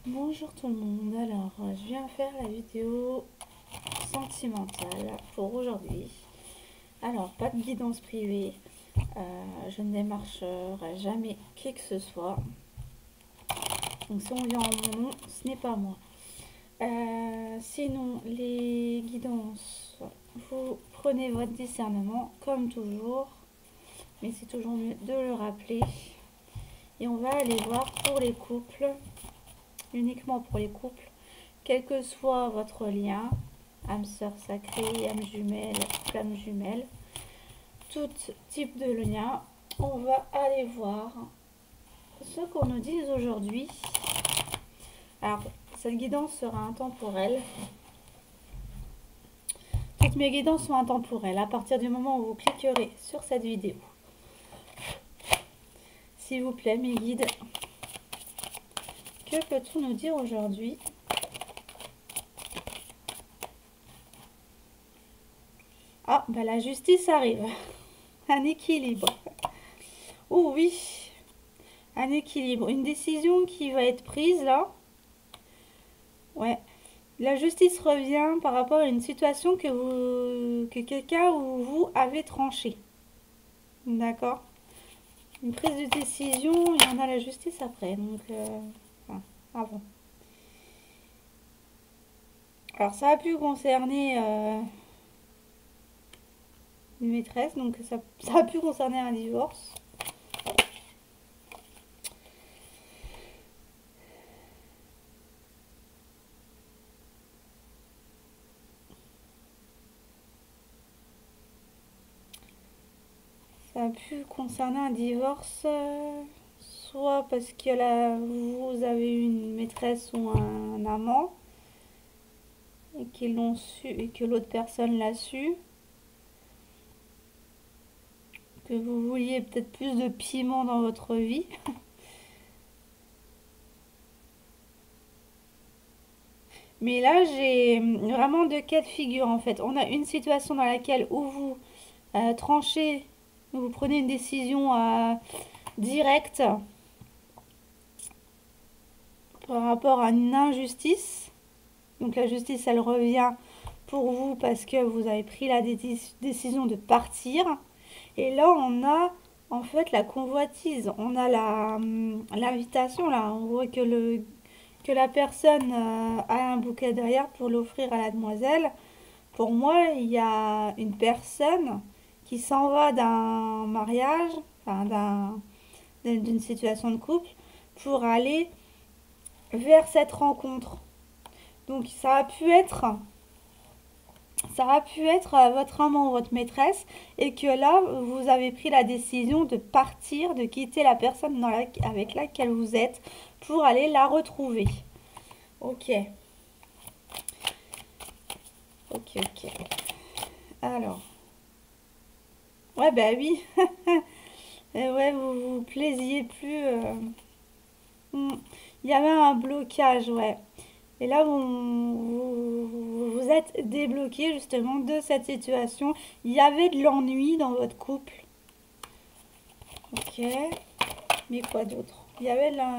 Bonjour tout le monde, alors je viens faire la vidéo sentimentale pour aujourd'hui. Alors pas de guidance privée, je ne démarcherai jamais qui que ce soit. Donc si on vient en mon nom, ce n'est pas moi. Sinon les guidances, vous prenez votre discernement comme toujours, mais c'est toujours mieux de le rappeler. Et on va aller voir pour les couples, uniquement pour les couples. Quel que soit votre lien, âme sœur sacrée, âme jumelle, flamme jumelle, tout type de lien, on va aller voir ce qu'on nous dit aujourd'hui. Alors, cette guidance sera intemporelle. Toutes mes guidances sont intemporelles à partir du moment où vous cliquerez sur cette vidéo. S'il vous plaît, mes guides, que peut-on nous dire aujourd'hui ? Ah, ben la justice arrive. Un équilibre. Oh oui, un équilibre. Une décision qui va être prise là. Ouais. La justice revient par rapport à une situation que quelqu'un ou vous avez tranché. D'accord. Une prise de décision, il y en a la justice après. Donc, enfin, avant. Alors, ça a pu concerner une maîtresse, donc ça a pu concerner un divorce. Ça a pu concerner un divorce, soit parce que là, vous avez eu une maîtresse ou un amant, et qu'ils l'ont su, et que l'autre personne l'a su. Que vous vouliez peut-être plus de piment dans votre vie. Mais là, j'ai vraiment deux cas de figure en fait. On a une situation dans laquelle où vous tranchez, vous prenez une décision directe par rapport à une injustice. Donc la justice, elle revient pour vous parce que vous avez pris la décision de partir. Et là, on a en fait la convoitise. On a l'invitation là. On voit que la personne a un bouquet derrière pour l'offrir à la demoiselle. Pour moi, il y a une personne qui s'en va d'un mariage, enfin d'une situation de couple, pour aller vers cette rencontre. Donc ça a pu être votre amant ou votre maîtresse, et que là, vous avez pris la décision de partir, de quitter la personne avec laquelle vous êtes pour aller la retrouver. Ok. Ok. Alors. Ouais, bah oui. Et ouais, vous vous plaisiez plus. Il y avait un blocage, ouais. Et là, vous êtes débloqué justement de cette situation. Il y avait de l'ennui dans votre couple. Ok. Mais quoi d'autre? Il y avait de la...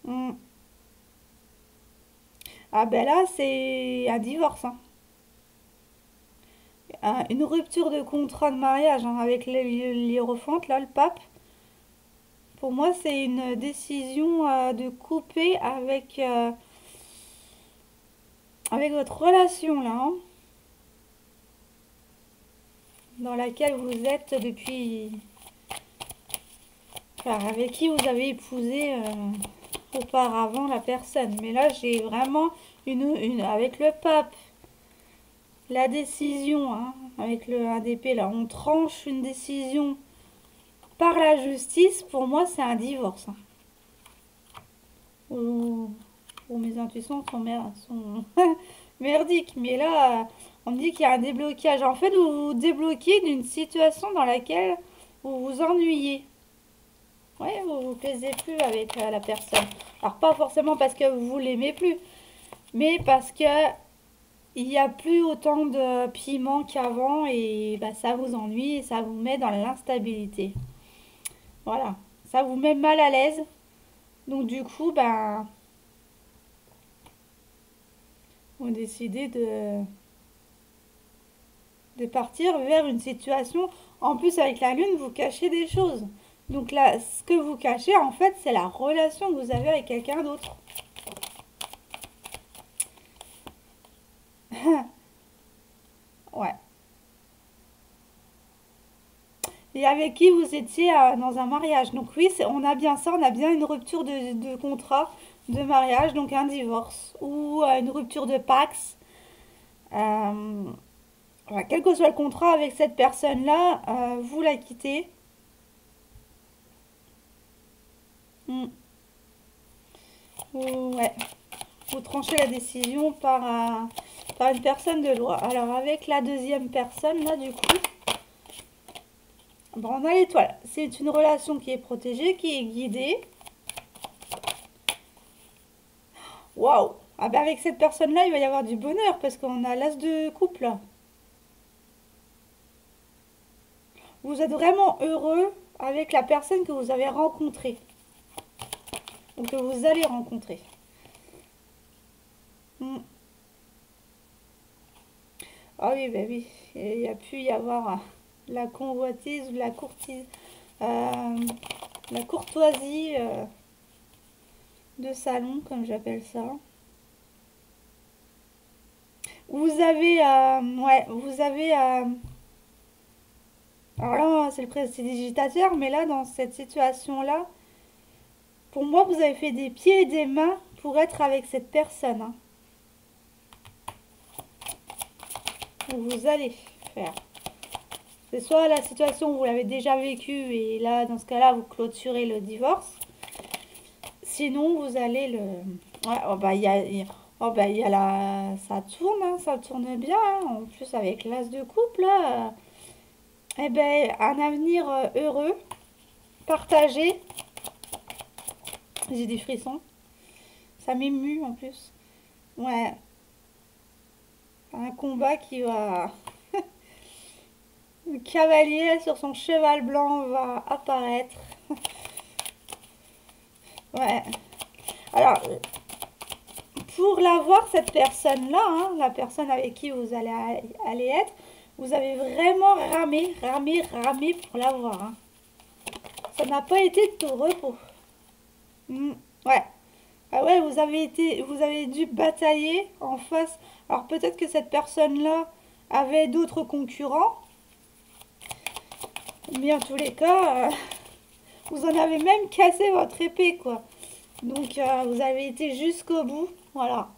Ouais. Ah ben là, c'est un divorce, hein. Une rupture de contrat de mariage hein, avec l'hiérophante, là, le pape. Pour moi, c'est une décision de couper avec votre relation, là, hein, dans laquelle vous êtes depuis... Enfin, avec qui vous avez épousé auparavant la personne. Mais là, j'ai vraiment avec le pape, la décision, hein, avec le ADP, là, on tranche une décision par la justice. Pour moi, c'est un divorce. Hein. Ou mes intuitions sont merdiques. Mais là, on me dit qu'il y a un déblocage. En fait, vous vous débloquez d'une situation dans laquelle vous vous ennuyez. Ouais, vous vous plaisez plus avec la personne. Alors, pas forcément parce que vous l'aimez plus, mais parce que il n'y a plus autant de piment qu'avant et bah, ça vous ennuie et ça vous met dans l'instabilité. Voilà, ça vous met mal à l'aise. Donc du coup, ben, vous décidez de partir vers une situation. En plus, avec la lune, vous cachez des choses. Donc là, ce que vous cachez, en fait, c'est la relation que vous avez avec quelqu'un d'autre. Ouais. Et avec qui vous étiez dans un mariage. Donc oui, on a bien ça, on a bien une rupture de contrat de mariage, donc un divorce ou une rupture de Pax. Euh, voilà, quel que soit le contrat avec cette personne-là, vous la quittez. Mm. Ouais, vous tranchez la décision par une personne de loi. Alors avec la deuxième personne, là du coup, bon, on a l'étoile. C'est une relation qui est protégée, qui est guidée. Waouh! Ah ben avec cette personne-là, il va y avoir du bonheur parce qu'on a l'as de couple. Vous êtes vraiment heureux avec la personne que vous avez rencontrée ou que vous allez rencontrer. Mm. Ah oui, ben oui, il y a pu y avoir la convoitise ou euh, la courtoisie de salon, comme j'appelle ça. Ouais, vous avez, alors là, c'est le prestidigitateur, mais là, dans cette situation-là, pour moi, vous avez fait des pieds et des mains pour être avec cette personne, hein. Ou vous allez faire. C'est soit la situation où vous l'avez déjà vécue et là, dans ce cas-là, vous clôturez le divorce. Sinon, vous allez le... Ouais, oh bah, oh bah, il y a la... ça tourne bien, hein. En plus, avec l'as de couple, là, eh ben, un avenir heureux, partagé. J'ai des frissons. Ça m'émue en plus. Ouais, un combat qui va... Le cavalier sur son cheval blanc va apparaître. Ouais. Alors, pour l'avoir, cette personne-là, hein, la personne avec qui vous allez être, vous avez vraiment ramé pour l'avoir, hein. Ça n'a pas été de tout repos. Mm, ouais. Ah ouais, vous avez dû batailler en face. Alors peut-être que cette personne-là avait d'autres concurrents, mais en tous les cas, vous en avez même cassé votre épée, quoi. Donc vous avez été jusqu'au bout, voilà,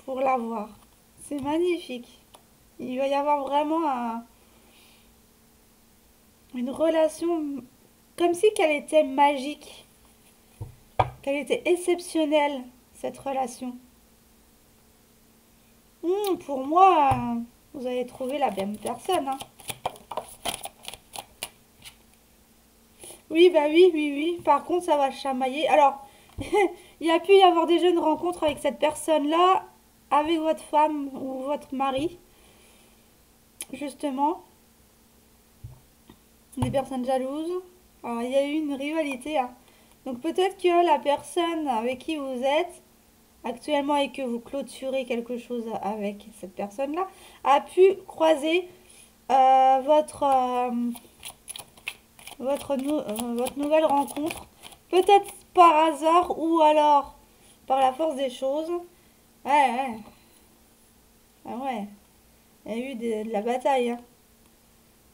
pour l'avoir. C'est magnifique. Il va y avoir vraiment une relation comme si qu'elle était magique, qu'elle était exceptionnelle, cette relation. Pour moi, vous avez trouvé la même personne, hein. Oui, bah oui. Par contre, ça va chamailler. Alors, il y a pu y avoir des jeunes rencontres avec cette personne-là, avec votre femme ou votre mari, justement. Des personnes jalouses. Alors, il y a eu une rivalité, hein. Donc, peut-être que la personne avec qui vous êtes actuellement et que vous clôturez quelque chose avec cette personne-là a pu croiser votre nouvelle rencontre. Peut-être par hasard ou alors par la force des choses. Ouais. Ah ouais. Il y a eu de la bataille, hein.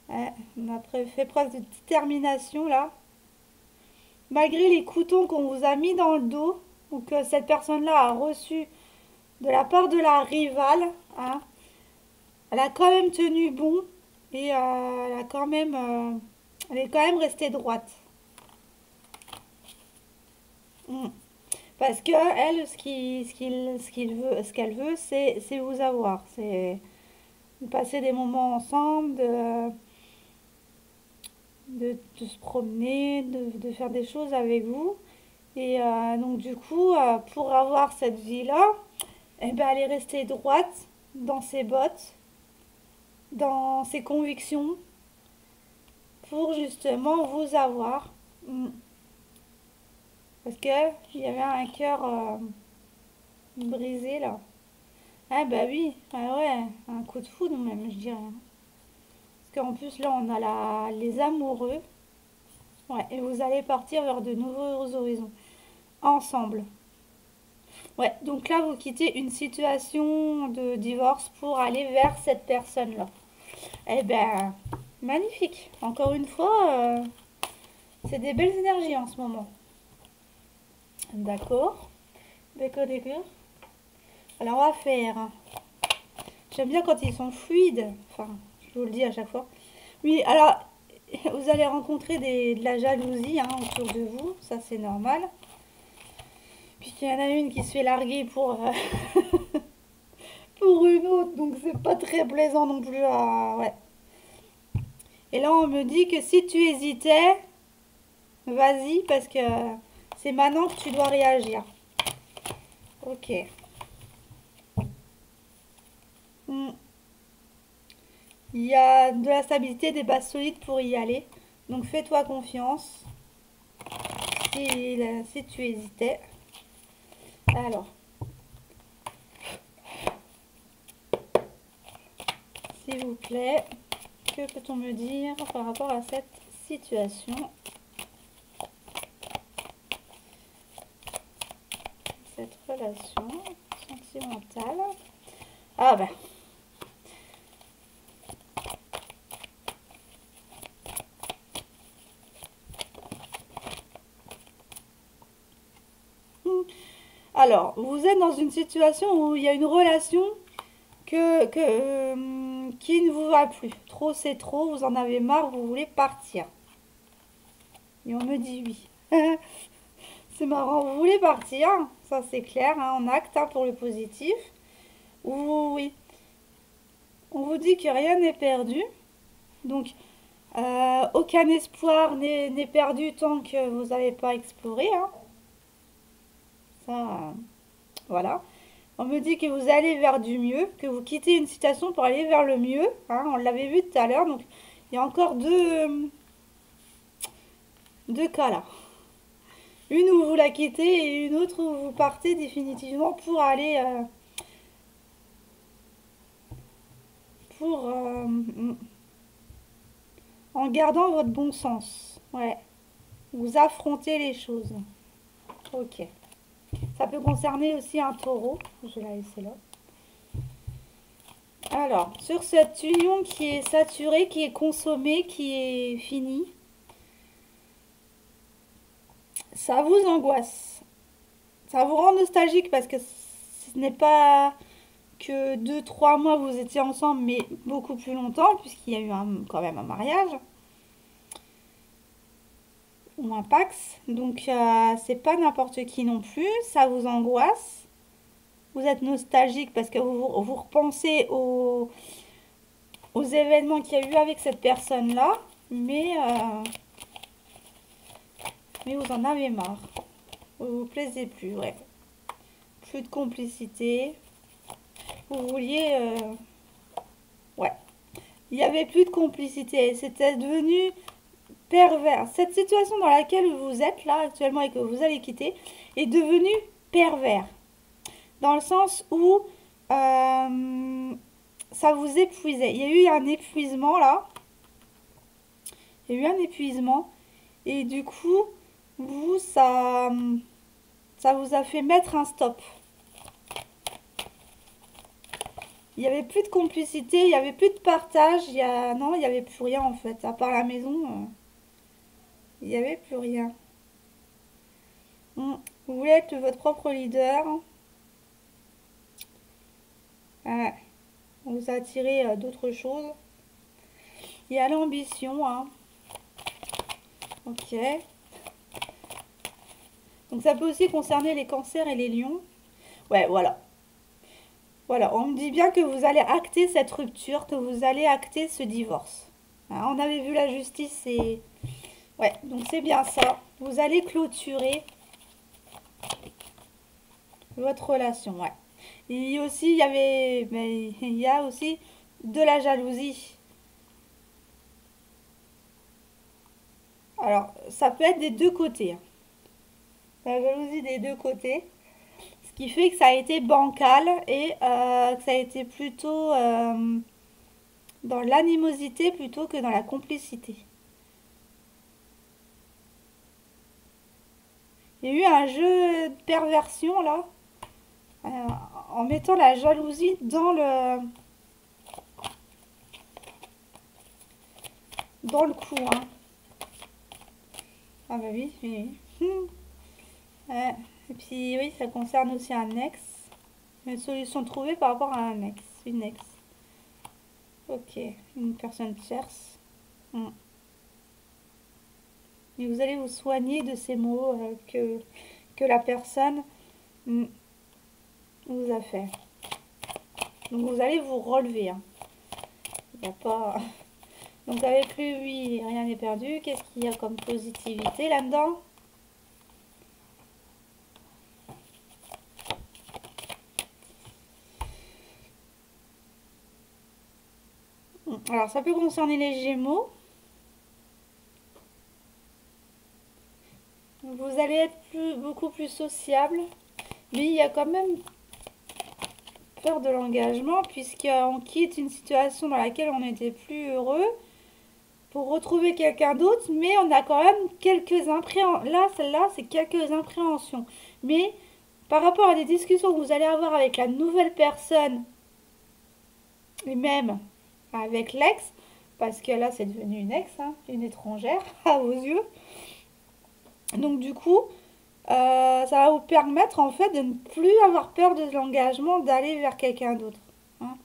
Ouais. On a fait preuve de détermination là. Malgré les couteaux qu'on vous a mis dans le dos, ou que cette personne-là a reçu de la part de la rivale, hein, elle a quand même tenu bon et elle est quand même restée droite. Mm. Parce que elle, ce qu'elle veut, c'est vous avoir, c'est de passer des moments ensemble, de se promener, de faire des choses avec vous. Et donc du coup, pour avoir cette vie-là, eh ben, elle est restée droite dans ses bottes, dans ses convictions, pour justement vous avoir. Parce que il y avait un cœur brisé là. Ah bah oui, ah ouais, un coup de foudre même, je dirais. Parce qu'en plus là, on a les amoureux. Ouais, et vous allez partir vers de nouveaux horizons. Ensemble. Ouais, donc là, vous quittez une situation de divorce pour aller vers cette personne-là. Eh ben, magnifique. Encore une fois, c'est des belles énergies en ce moment. D'accord. D'accord, d'accord. Alors, on va faire. J'aime bien quand ils sont fluides. Enfin, je vous le dis à chaque fois. Oui, alors, vous allez rencontrer de la jalousie hein, autour de vous. Ça, c'est normal. Puisqu'il y en a une qui se fait larguer pour une autre. Donc, c'est pas très plaisant non plus à. Ouais. Et là, on me dit que si tu hésitais, vas-y, parce que c'est maintenant que tu dois réagir. Ok. Hmm. Il y a de la stabilité, des bases solides pour y aller. Donc fais-toi confiance si tu hésitais. Alors, s'il vous plaît, que peut-on me dire par rapport à cette situation, cette relation sentimentale? Ah ben, alors, vous êtes dans une situation où il y a une relation qui ne vous va plus. Trop, c'est trop, vous en avez marre, vous voulez partir. Et on me dit oui. C'est marrant, vous voulez partir, ça c'est clair, hein, en acte hein, pour le positif. Oui, on vous dit que rien n'est perdu. Donc, aucun espoir n'est perdu tant que vous n'avez pas exploré. Hein. Ça, voilà. On me dit que vous allez vers du mieux, que vous quittez une situation pour aller vers le mieux. Hein, on l'avait vu tout à l'heure. Donc, il y a encore deux cas là. Une où vous la quittez et une autre où vous partez définitivement pour aller pour en gardant votre bon sens. Ouais. Vous affrontez les choses. Ok. Ça peut concerner aussi un taureau. Je vais la laisser là. Alors, sur cette union qui est saturée, qui est consommée, qui est finie, ça vous angoisse. Ça vous rend nostalgique parce que ce n'est pas que 2, 3 mois vous étiez ensemble, mais beaucoup plus longtemps, puisqu'il y a eu quand même un mariage ou un Pax. Donc, c'est pas n'importe qui non plus. Ça vous angoisse. Vous êtes nostalgique parce que vous repensez aux événements qu'il y a eu avec cette personne-là, mais vous en avez marre. Vous vous plaisez plus, ouais. Plus de complicité. Vous vouliez... ouais. Il n'y avait plus de complicité. C'était devenu pervers. Cette situation dans laquelle vous êtes là actuellement et que vous allez quitter est devenue pervers. Dans le sens où ça vous épuisait. Il y a eu un épuisement là. Il y a eu un épuisement. Et du coup, ça vous a fait mettre un stop. Il n'y avait plus de complicité, il n'y avait plus de partage. Non, il n'y avait plus rien en fait. À part la maison, il n'y avait plus rien. Vous voulez être votre propre leader. On vous a attiré d'autres choses. Il y a l'ambition. Hein. Ok. Donc ça peut aussi concerner les cancers et les lions. Ouais, voilà. Voilà, on me dit bien que vous allez acter cette rupture, que vous allez acter ce divorce. Hein, on avait vu la justice et... Ouais, donc c'est bien ça. Vous allez clôturer votre relation, ouais. Et aussi, il y a aussi de la jalousie. Alors, ça peut être des deux côtés, hein. La jalousie des deux côtés. Ce qui fait que ça a été bancal et que ça a été plutôt dans l'animosité plutôt que dans la complicité. Il y a eu un jeu de perversion là, euh, en mettant la jalousie dans le coup, hein. Ah bah oui, oui, oui. Ouais. Et puis oui, ça concerne aussi un ex. Une solution trouvée par rapport à un ex, une ex. Ok, une personne tierce. Hmm. Et vous allez vous soigner de ces mots que la personne vous a fait. Donc vous allez vous relever, hein. Il y a pas... Donc avec le oui, rien n'est perdu. Qu'est-ce qu'il y a comme positivité là-dedans? Alors ça peut concerner les Gémeaux. Vous allez être beaucoup plus sociable. Mais il y a quand même peur de l'engagement puisqu'on quitte une situation dans laquelle on n'était plus heureux pour retrouver quelqu'un d'autre, mais on a quand même quelques impréhensions. Là, celle-là, c'est quelques impréhensions. Mais par rapport à des discussions que vous allez avoir avec la nouvelle personne, et même avec l'ex, parce que là, c'est devenu une ex, hein, une étrangère à vos yeux. Donc du coup, ça va vous permettre en fait de ne plus avoir peur de l'engagement, d'aller vers quelqu'un d'autre, hein.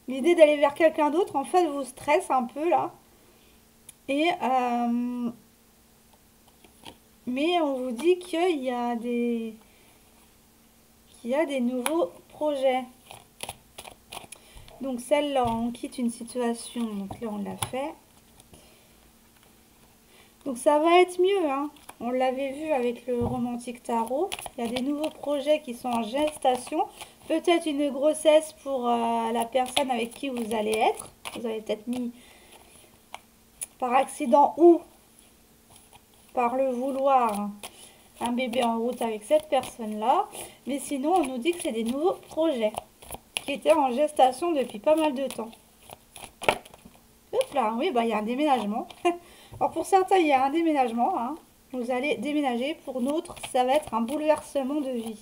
L'idée d'aller vers quelqu'un d'autre, en fait, vous stresse un peu là. Et mais on vous dit qu'il y a des nouveaux projets. Donc celle-là, on quitte une situation. Donc là, on l'a fait. Donc ça va être mieux, hein. On l'avait vu avec le romantique tarot. Il y a des nouveaux projets qui sont en gestation. Peut-être une grossesse pour la personne avec qui vous allez être. Vous avez peut-être mis par accident ou par le vouloir un bébé en route avec cette personne-là. Mais sinon, on nous dit que c'est des nouveaux projets qui étaient en gestation depuis pas mal de temps. Hop là, oui, bah il y a un déménagement. Alors pour certains, il y a un déménagement, hein. Vous allez déménager. Pour d'autres, ça va être un bouleversement de vie.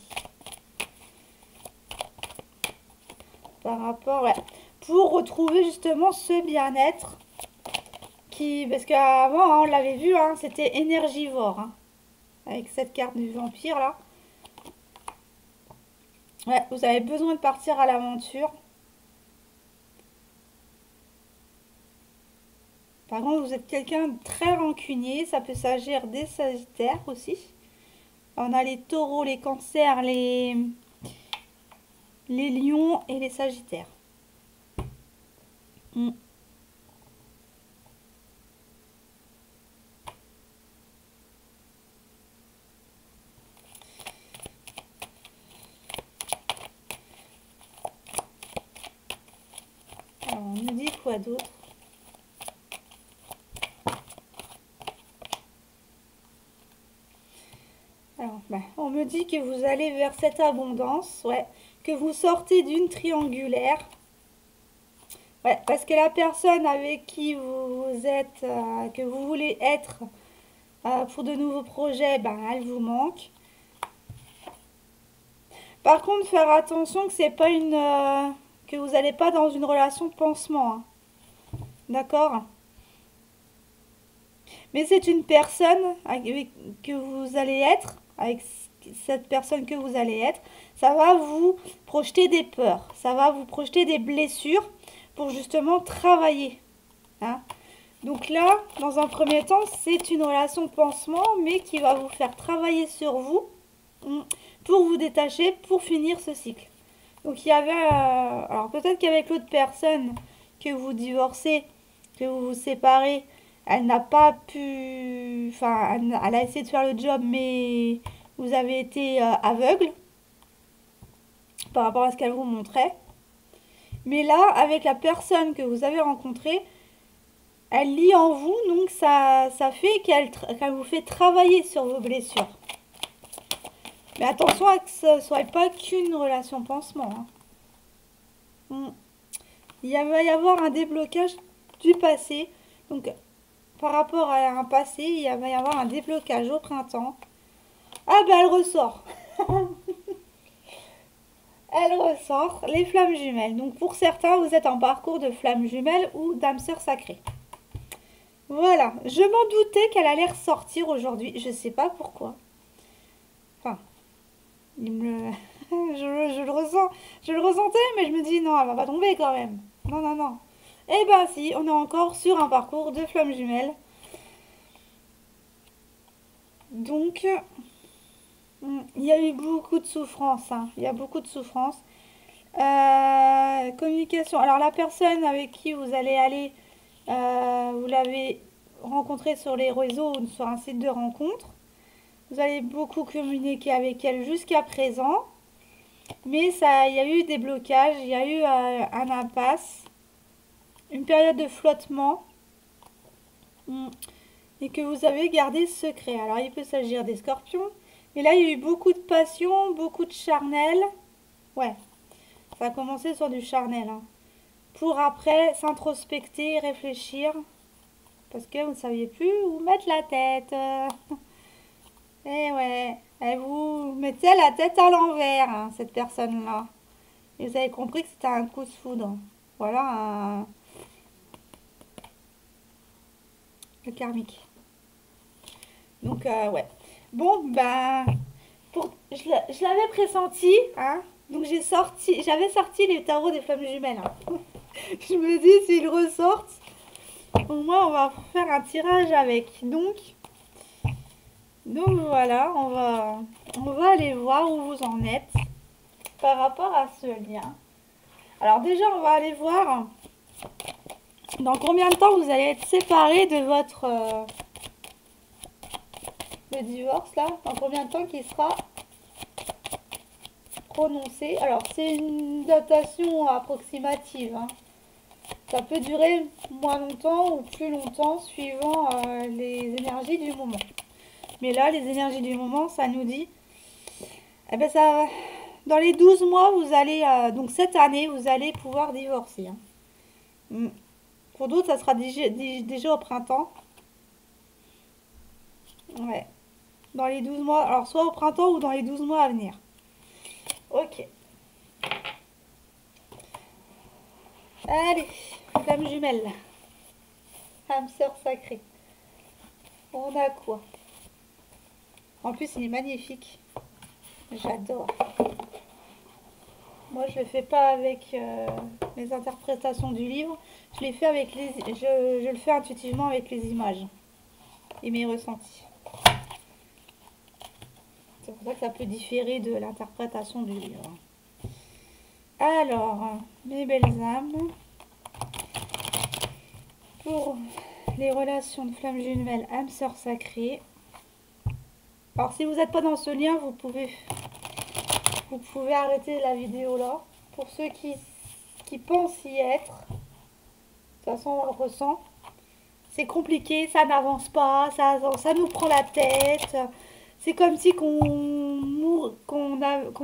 Par rapport, ouais. Pour retrouver justement ce bien-être qui... Parce qu'avant, hein, on l'avait vu, hein, c'était énergivore, hein, avec cette carte du vampire là. Ouais, vous avez besoin de partir à l'aventure. Par contre, vous êtes quelqu'un de très rancunier. Ça peut s'agir des sagittaires aussi. On a les taureaux, les cancers, les lions et les sagittaires. Mm. Alors, on nous dit quoi d'autre? Alors, bah, on me dit que vous allez vers cette abondance, ouais, que vous sortez d'une triangulaire. Ouais, parce que la personne avec qui vous êtes, que vous voulez être pour de nouveaux projets, ben, elle vous manque. Par contre, faire attention que c'est pas que vous n'allez pas dans une relation pansement, hein. D'accord? Mais c'est une personne que vous allez être, avec cette personne que vous allez être, ça va vous projeter des peurs, ça va vous projeter des blessures pour justement travailler, hein. Donc là, dans un premier temps, c'est une relation pansement, mais qui va vous faire travailler sur vous pour vous détacher, pour finir ce cycle. Donc il y avait, alors peut-être qu'avec l'autre personne que vous divorcez, que vous vous séparez, elle n'a pas pu, enfin, elle a essayé de faire le job, mais vous avez été aveugle par rapport à ce qu'elle vous montrait. Mais là, avec la personne que vous avez rencontrée, Elle lit en vous, donc ça fait qu'elle vous fait travailler sur vos blessures. Mais attention à que ce ne soit pas qu'une relation pansement, hein. Va y avoir un déblocage du passé. Donc, par rapport à un passé, va y avoir un déblocage au printemps. Ah ben, elle ressort. Elle ressort, les flammes jumelles. Donc, pour certains, vous êtes en parcours de flammes jumelles ou d'âme sœur sacrée. Voilà, je m'en doutais qu'elle allait ressortir aujourd'hui. Je sais pas pourquoi. Enfin, il me... je le ressens. Je le ressentais, mais je me dis non, elle va pas tomber quand même. Non, non, non. Eh ben si, on est encore sur un parcours de flammes jumelles. Donc, il y a eu beaucoup de souffrance, hein. Il y a beaucoup de souffrance. Communication. Alors, la personne avec qui vous allez aller, vous l'avez rencontrée sur les réseaux ou sur un site de rencontre. Vous allez beaucoup communiquer avec elle jusqu'à présent. Mais il y a eu des blocages, il y a eu un impasse, une période de flottement. Et que vous avez gardé secret. Alors, il peut s'agir des scorpions. Et là, il y a eu beaucoup de passion, beaucoup de charnel. Ouais, ça a commencé sur du charnel, hein. Pour après s'introspecter, réfléchir. Parce que vous ne saviez plus où mettre la tête. Eh ouais, et vous mettez la tête à l'envers, hein, cette personne-là. Et vous avez compris que c'était un coup de foudre. Voilà, le karmique. Donc, ouais. Bon, ben, je l'avais pressenti, hein. Donc, j'avais sorti les tarots des flammes jumelles, hein. Je me dis, s'ils ressortent, au moins, on va faire un tirage avec. Donc voilà, on va aller voir où vous en êtes par rapport à ce lien. Alors, déjà, on va aller voir dans combien de temps vous allez être séparés de votre... le divorce, là. Dans combien de temps qu'il sera prononcé. Alors, c'est une datation approximative, hein. Ça peut durer moins longtemps ou plus longtemps suivant les énergies du moment. Mais là, les énergies du moment, ça nous dit... Eh ben ça, dans les 12 mois, vous allez... donc cette année, vous allez pouvoir divorcer, hein. Pour d'autres, ça sera déjà au printemps. Ouais. Dans les 12 mois. Alors, soit au printemps ou dans les 12 mois à venir. Ok. Allez, flamme jumelle. Âme sœur sacrée. On a quoi? En plus, il est magnifique. J'adore. Moi, je le fais pas avec les interprétations du livre. Je l'ai fait avec je le fais intuitivement avec les images et mes ressentis. C'est pour ça que ça peut différer de l'interprétation du livre. Alors, mes belles âmes, pour les relations de flamme jumelle, âme sœur sacrée. Alors, si vous n'êtes pas dans ce lien, vous pouvez arrêter la vidéo là. Pour ceux qui pensent y être, de toute façon, on le ressent. C'est compliqué, ça n'avance pas, ça nous prend la tête. C'est comme si qu'on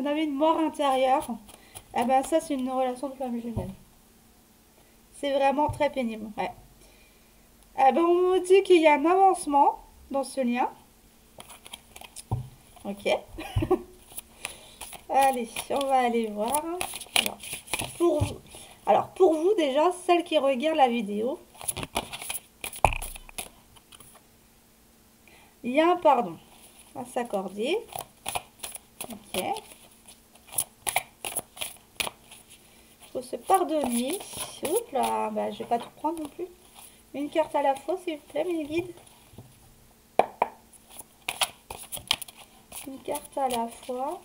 avait une mort intérieure. Eh ben, ça, c'est une relation de flamme jumelle. C'est vraiment très pénible. Ouais. Eh ben, on me dit qu'il y a un avancement dans ce lien. Ok. Allez, on va aller voir. Alors, pour vous, déjà, celles qui regardent la vidéo, il y a un pardon à s'accorder. Ok. Il faut se pardonner. Oups là, bah, je vais pas tout prendre non plus. Une carte à la fois, s'il vous plaît, mes guides. Une carte à la fois.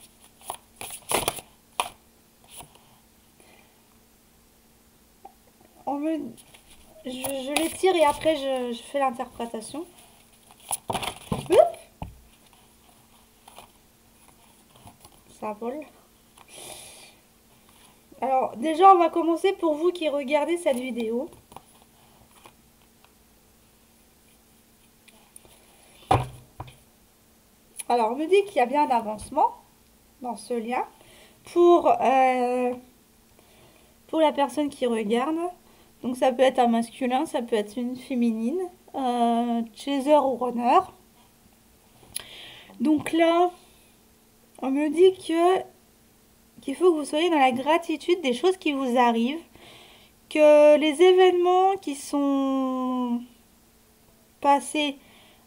Je les tire et après je fais l'interprétation. Ça vole. Alors déjà on va commencer pour vous qui regardez cette vidéo. Alors, on me dit qu'il y a bien un avancement dans ce lien pour la personne qui regarde. Donc, ça peut être un masculin, ça peut être une féminine, chaser ou runner. Donc là, on me dit qu'il faut que vous soyez dans la gratitude des choses qui vous arrivent, que les événements qui sont passés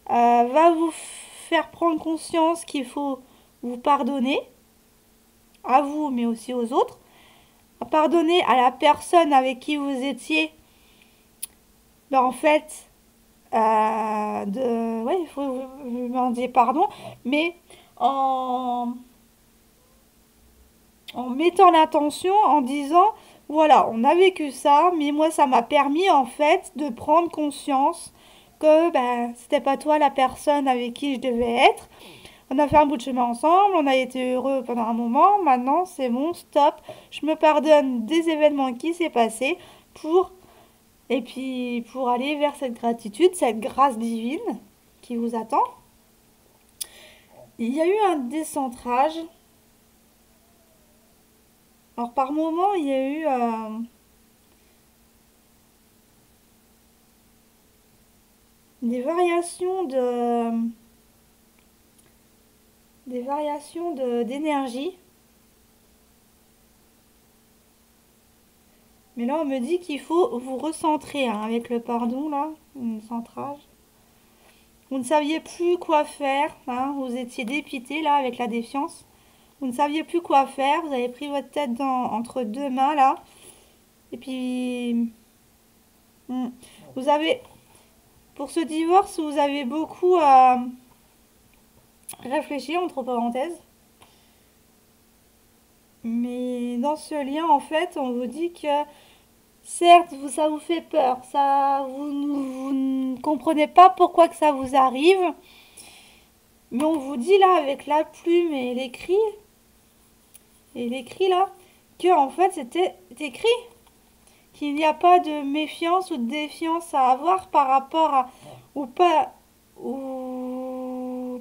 va vous faire prendre conscience qu'il faut vous pardonner, à vous mais aussi aux autres, pardonner à la personne avec qui vous étiez, ben en fait, ouais, il faut vous demander pardon, mais en, en mettant l'intention, en disant, voilà, on a vécu ça, mais moi, ça m'a permis, en fait, de prendre conscience que ben, c'était pas toi la personne avec qui je devais être. On a fait un bout de chemin ensemble, on a été heureux pendant un moment, maintenant, c'est bon, stop. Je me pardonne des événements qui s'est passé pour, et puis, pour aller vers cette gratitude, cette grâce divine qui vous attend. Il y a eu un décentrage. Alors par moment, il y a eu des variations d'énergie. Mais là, on me dit qu'il faut vous recentrer hein, avec le pardon, là, un centrage. Vous ne saviez plus quoi faire, hein, vous étiez dépité là avec la défiance. Vous ne saviez plus quoi faire, vous avez pris votre tête entre deux mains là. Et puis, vous avez, pour ce divorce, vous avez beaucoup réfléchi, entre parenthèses. Mais dans ce lien, en fait, on vous dit que certes, ça vous fait peur, vous ne comprenez pas pourquoi que ça vous arrive, mais on vous dit là avec la plume et l'écrit là, que en fait c'était écrit qu'il n'y a pas de méfiance ou de défiance à avoir par rapport à ou pas ou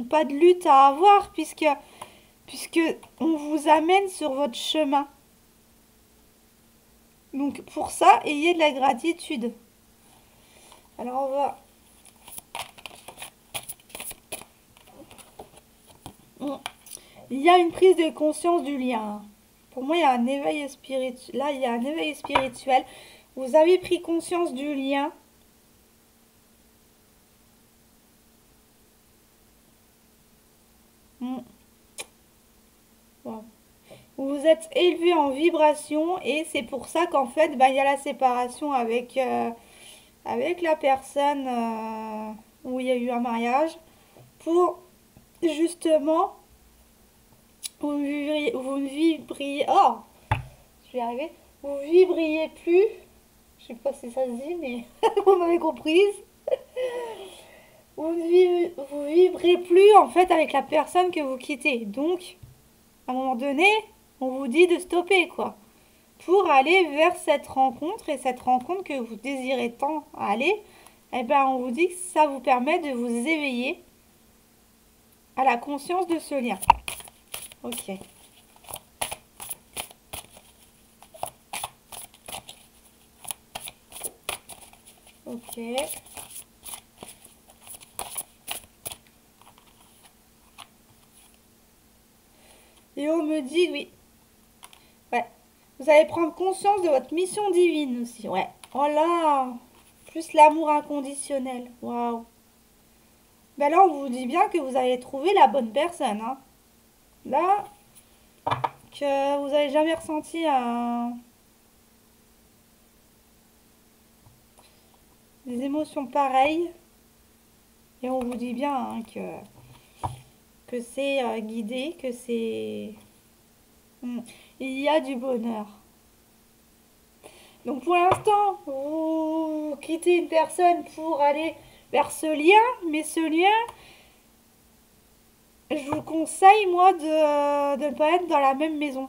pas de lutte à avoir puisque on vous amène sur votre chemin. Donc pour ça, ayez de la gratitude. Alors on va... Il y a une prise de conscience du lien. Pour moi, il y a un éveil spirituel. Là, il y a un éveil spirituel. Vous avez pris conscience du lien. Wow. Vous vous êtes élevé en vibration et c'est pour ça qu'en fait, bah, il y a la séparation avec la personne où il y a eu un mariage pour justement vous ne vibriez, oh, je vais y arriver, vous vibriez plus, je sais pas si ça se dit, mais vous m'avez comprise, vous vibrez plus en fait avec la personne que vous quittez. Donc, à un moment donné, on vous dit de stopper quoi. Pour aller vers cette rencontre et cette rencontre que vous désirez tant aller, eh ben on vous dit que ça vous permet de vous éveiller à la conscience de ce lien. Ok. Ok. Et on me dit, oui. Ouais. Vous allez prendre conscience de votre mission divine aussi. Ouais. Oh là. Plus l'amour inconditionnel. Waouh. Ben là, on vous dit bien que vous avez trouvé la bonne personne. Hein. Là, que vous n'avez jamais ressenti des émotions pareilles. Et on vous dit bien hein, que c'est guidé, que c'est... Il y a du bonheur. Donc pour l'instant, vous quittez une personne pour aller vers ce lien, mais ce lien, je vous conseille moi de ne pas être dans la même maison.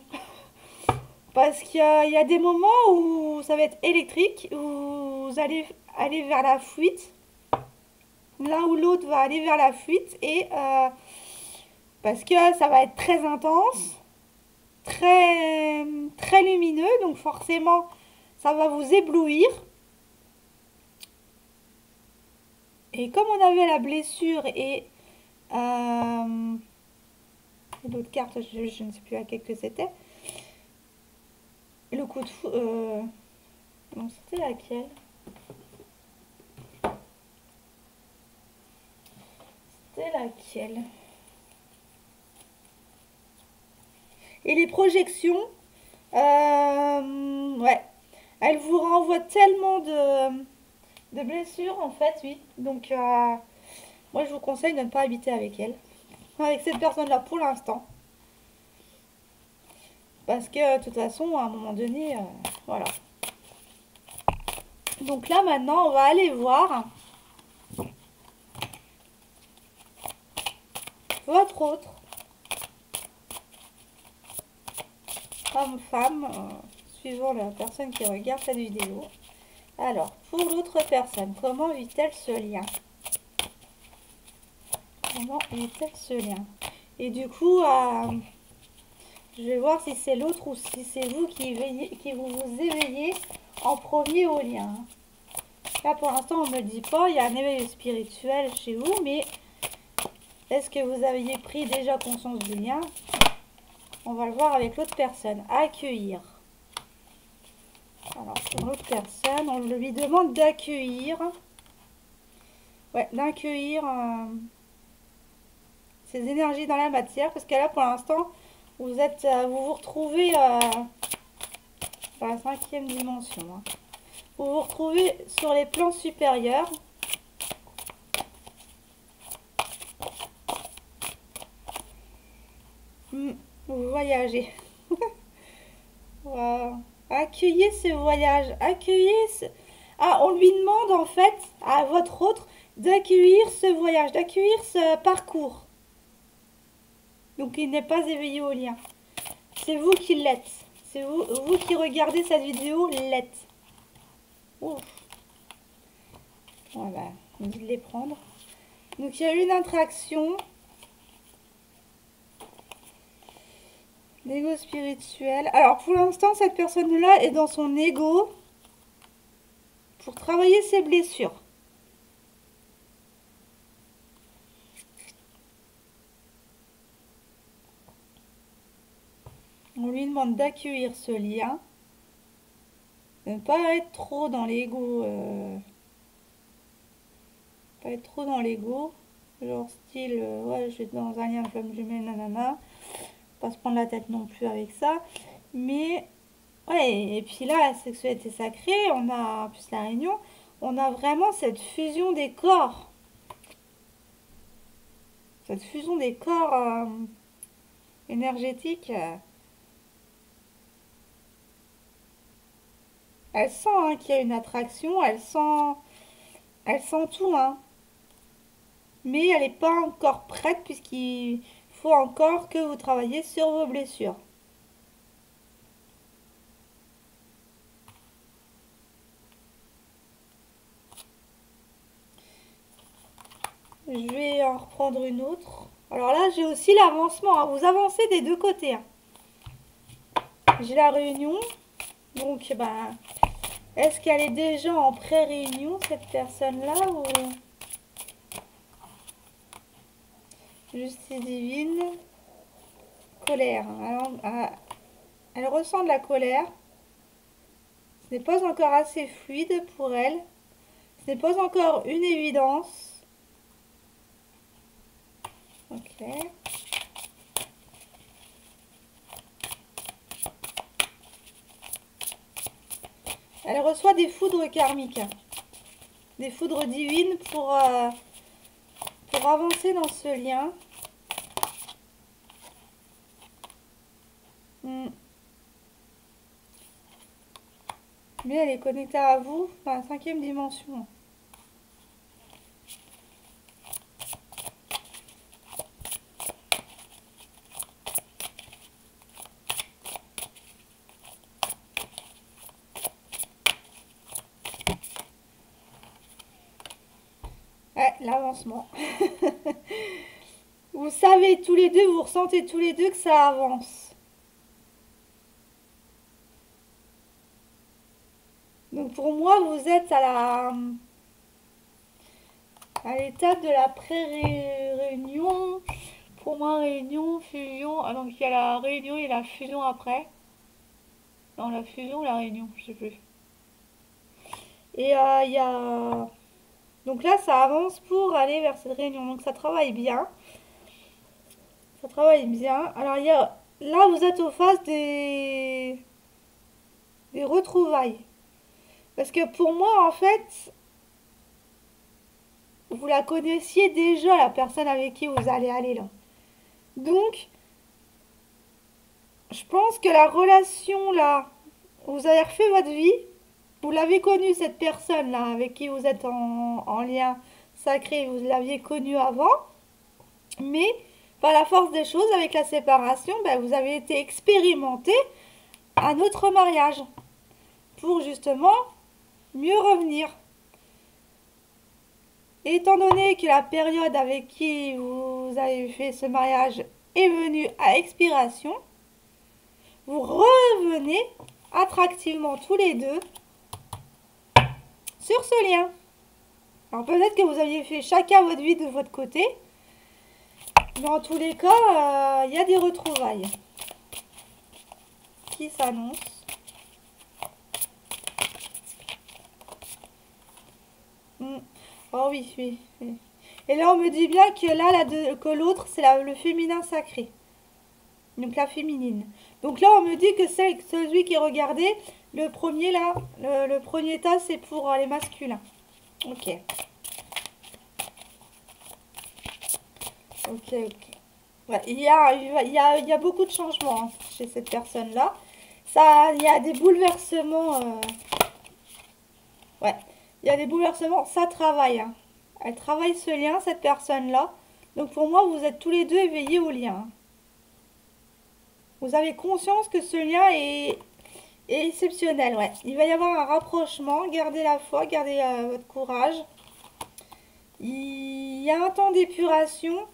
Parce qu'il y a des moments où ça va être électrique, où vous allez aller vers la fuite. l'un ou l'autre va aller vers la fuite et parce que ça va être très intense, très, très lumineux, donc forcément ça va vous éblouir. Et comme on avait la blessure et l'autre carte, je ne sais plus laquelle que c'était, le coup de fou... non, c'était laquelle? C'était laquelle? Et les projections, ouais, elles vous renvoient tellement de blessures en fait, oui. Donc, moi je vous conseille de ne pas habiter avec elle, avec cette personne-là pour l'instant. Parce que de toute façon, à un moment donné, voilà. Donc là maintenant, on va aller voir votre autre homme-femme, suivant la personne qui regarde cette vidéo. Alors, pour l'autre personne, comment vit-elle ce lien? Comment vit-elle ce lien? Et du coup, je vais voir si c'est l'autre ou si c'est vous qui vous éveillez en premier au lien. Là, pour l'instant, on ne me le dit pas. Il y a un éveil spirituel chez vous, mais est-ce que vous aviez pris déjà conscience du lien? On va le voir avec l'autre personne. Accueillir. Alors, pour l'autre personne, on lui demande d'accueillir. Ouais, d'accueillir ces énergies dans la matière. Parce que là, pour l'instant, vous vous retrouvez dans la 5e dimension. Hein. Vous vous retrouvez sur les plans supérieurs. Vous voyagez. Wow. Accueillez ce voyage. Accueillez ce... Ah, on lui demande en fait à votre autre d'accueillir ce voyage, d'accueillir ce parcours. Donc il n'est pas éveillé au lien. C'est vous qui l'êtes. C'est vous qui regardez cette vidéo l'êtes. Ouf. Voilà, on dit de les prendre. Donc il y a une attraction. L'ego spirituel. Alors pour l'instant, cette personne-là est dans son ego pour travailler ses blessures. On lui demande d'accueillir ce lien. De ne pas être trop dans l'ego. Pas être trop dans l'ego. Genre style, ouais, je suis dans un lien de flamme jumelle, nanana. Pas se prendre la tête non plus avec ça. Mais, ouais, et puis là, la sexualité sacrée, on a, plus la réunion, on a vraiment cette fusion des corps. Cette fusion des corps énergétiques. Elle sent hein, qu'il y a une attraction, elle sent tout, hein. Mais elle n'est pas encore prête puisqu'il faut encore que vous travaillez sur vos blessures. Je vais en reprendre une autre. Alors là, j'ai aussi l'avancement. Hein. Vous avancez des deux côtés. Hein. J'ai la réunion. Donc, ben, est-ce qu'elle est déjà en pré-réunion, cette personne-là ou... Justice divine. Colère. Alors, elle ressent de la colère. Ce n'est pas encore assez fluide pour elle. Ce n'est pas encore une évidence. Ok. Elle reçoit des foudres karmiques. Des foudres divines pour avancer dans ce lien. Mais elle est connectée à vous dans la 5e dimension. Ouais, l'avancement. Vous savez tous les deux, vous ressentez tous les deux que ça avance. Donc pour moi, vous êtes à l'étape de la pré-réunion. Pour moi, réunion, fusion. Ah, donc il y a la réunion et la fusion après. Non, la fusion ou la réunion, je sais plus. Et il y a... Donc là, ça avance pour aller vers cette réunion. Donc ça travaille bien. Ça travaille bien. Alors il y a... Là, vous êtes aux phases des retrouvailles. Parce que pour moi, en fait, vous la connaissiez déjà, la personne avec qui vous allez aller là. Donc, je pense que la relation là, vous avez refait votre vie, vous l'avez connue cette personne là, avec qui vous êtes en lien sacré, vous l'aviez connue avant, mais par la force des choses, avec la séparation, ben, vous avez été expérimenté un autre mariage pour justement mieux revenir. Et étant donné que la période avec qui vous avez fait ce mariage est venue à expiration, vous revenez attractivement tous les deux sur ce lien. Alors peut-être que vous aviez fait chacun votre vie de votre côté, mais en tous les cas, il y a des retrouvailles qui s'annoncent. Oh oui, oui, oui. Et là, on me dit bien que là, que l'autre, c'est le féminin sacré. Donc la féminine. Donc là, on me dit que c'est celui qui regardait, le premier là, le premier tas, c'est pour les masculins. Ok. Ok, ok. Ouais, il y a beaucoup de changements hein, chez cette personne-là. Il y a des bouleversements. Ouais, il y a des bouleversements. Ça travaille. Hein. Elle travaille ce lien, cette personne-là. Donc pour moi, vous êtes tous les deux éveillés au lien. Vous avez conscience que ce lien est exceptionnel. Ouais. Il va y avoir un rapprochement. Gardez la foi, gardez votre courage. Il y a un temps d'épuration.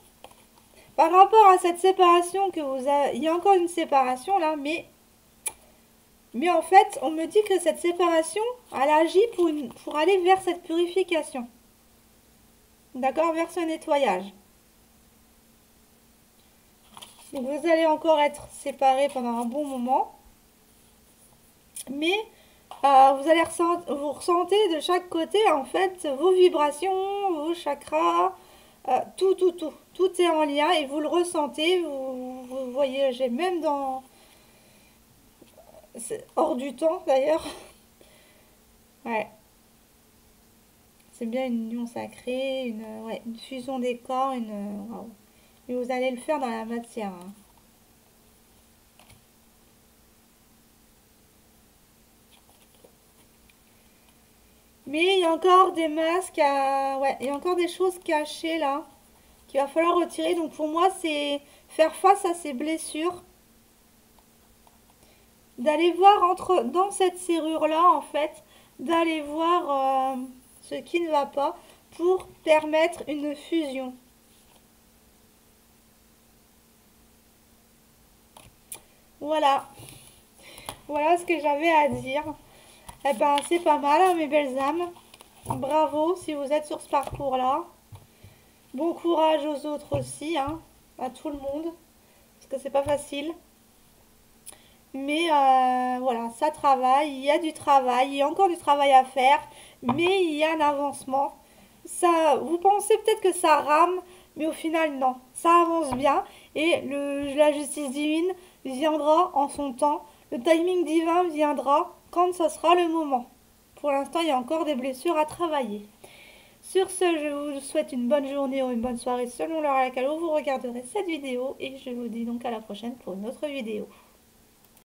Par rapport à cette séparation que vous avez... Il y a encore une séparation là, mais en fait, on me dit que cette séparation, elle agit pour aller vers cette purification. D'accord? Vers ce nettoyage. Donc vous allez encore être séparés pendant un bon moment. Mais vous ressentez de chaque côté, en fait, vos vibrations, vos chakras, tout. Tout est en lien et vous le ressentez. Vous voyez, j'ai même dans... C'est hors du temps, d'ailleurs. Ouais. C'est bien une union sacrée, une fusion des corps, wow. Et vous allez le faire dans la matière. Hein. Mais il y a encore des masques ouais, il y a encore des choses cachées là qu'il va falloir retirer. Donc pour moi, c'est faire face à ces blessures. D'aller voir dans cette serrure-là, en fait, d'aller voir ce qui ne va pas pour permettre une fusion. Voilà. Voilà ce que j'avais à dire. Eh ben, c'est pas mal, hein, mes belles âmes. Bravo si vous êtes sur ce parcours-là. Bon courage aux autres aussi, hein, à tout le monde. Parce que c'est pas facile. Mais voilà, ça travaille, il y a du travail, il y a encore du travail à faire. Mais il y a un avancement. Ça, vous pensez peut-être que ça rame, mais au final, non. Ça avance bien. Et la justice divine viendra en son temps. Le timing divin viendra quand ce sera le moment. Pour l'instant, il y a encore des blessures à travailler. Sur ce, je vous souhaite une bonne journée ou une bonne soirée selon l'heure à laquelle vous regarderez cette vidéo. Et je vous dis donc à la prochaine pour une autre vidéo.